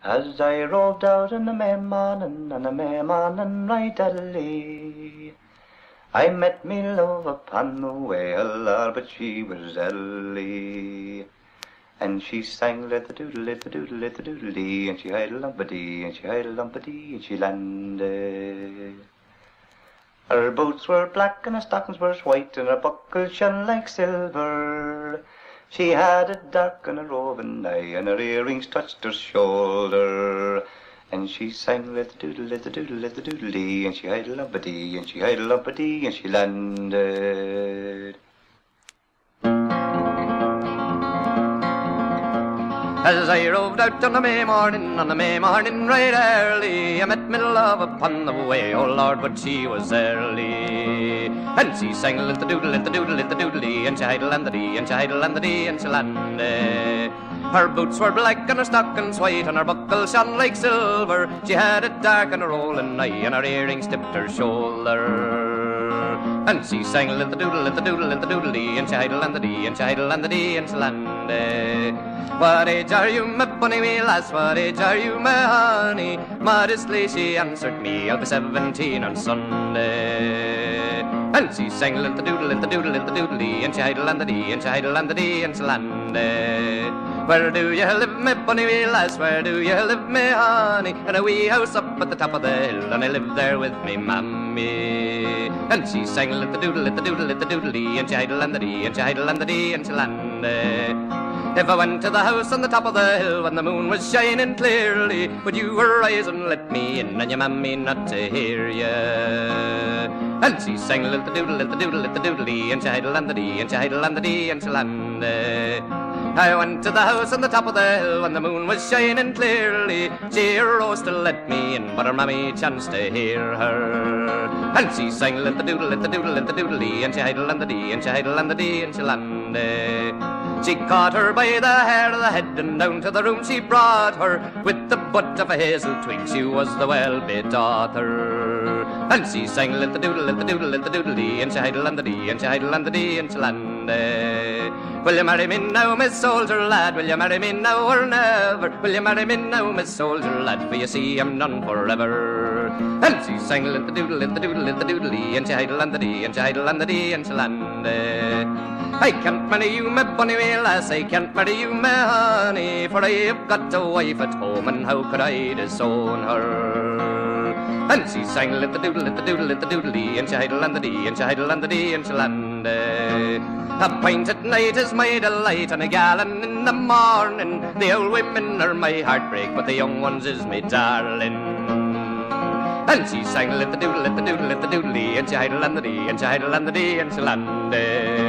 As I roved out in the May morning, and the May morning right early, I met me love upon the way, oh Lord, but she was early. And she sang little doodle, little doodle, little doodle-dee, and she had a lumpity, and she had a lumpity, and she landed. Her boots were black and her stockings were white, and her buckles shone like silver. She had a dark and a roving eye, and her earrings touched her shoulder. And she sang little doodle, little doodle, little doodle-dee, and she had a lumpity, and she had a lumpity, and she landed. As I roved out on a May morning right early, I met me love upon the way, oh Lord, but she was early. And she sang little doodle, little doodle, little doodle-dee, and she idle and the dee, and she idle and the dee, and she landed. Her boots were black and her stockings white, and her buckles shone like silver. She had a dark and a rolling eye, and her earrings tipped her shoulder. And she sang little doodle, little doodle, little doodle-dee, and she idle and the dee, and she idle and the dee, and she landed. What age are you, my bonny wee lass? What age are you, my honey? Modestly she answered me, I'll be 17 on Sunday. And she sang little doodle, little doodle, little doodle-dee, and she idle and the dee, and she idle and the dee, and she landed. Where do you live, my bonny wee lass? Where do you live, my honey? In a wee house up at the top of the hill, and I live there with me mammy. And she sang little doodle, little doodle, little doodle-dee, and she idle and the dee, and she idle and the dee, and she landed. If I went to the house on the top of the hill when the moon was shining clearly, would you arise and let me in, and your mammy not to hear you? And she sang little doodle, little doodle, little doodle-dee, and she idle and the dee, and she idle and the dee, and she landed. I went to the house on the top of the hill when the moon was shining clearly. She arose to let me in, but her mammy chanced to hear her. And she sang little doodle, little doodle, little doodle-dee, and she idle and the dee, and she idle and the dee, and she landed. She caught her by the hair of the head, and down to the room she brought her. With the butt of a hazel twig, she was the well-bid daughter. And she sang little doodle, little doodle, little doodle-dee, and she idle and the dee, and she idle and the dee, and she landed. Will you marry me now, Miss Soldier Lad? Will you marry me now or never? Will you marry me now, Miss Soldier Lad? For you see I'm none forever. And she sang little doodle, little doodle, little doodle-dee, and she idle and the dee, and she idle and the dee, and she landed. I can't marry you, my bonny wee lass, I can't marry you, my honey, for I've got a wife at home, and how could I disown her? And she sang little doodle, little doodle, little doodle-dee, and she idle and the dee, and she idle and the dee, and she landed. A pint at night is my delight, and a gallon in the morning. The old women are my heartbreak, but the young ones is me darling. And she sang little doodle, little doodle, little doodle-dee, and she idle and the dee, and she idle and the dee, and she landed.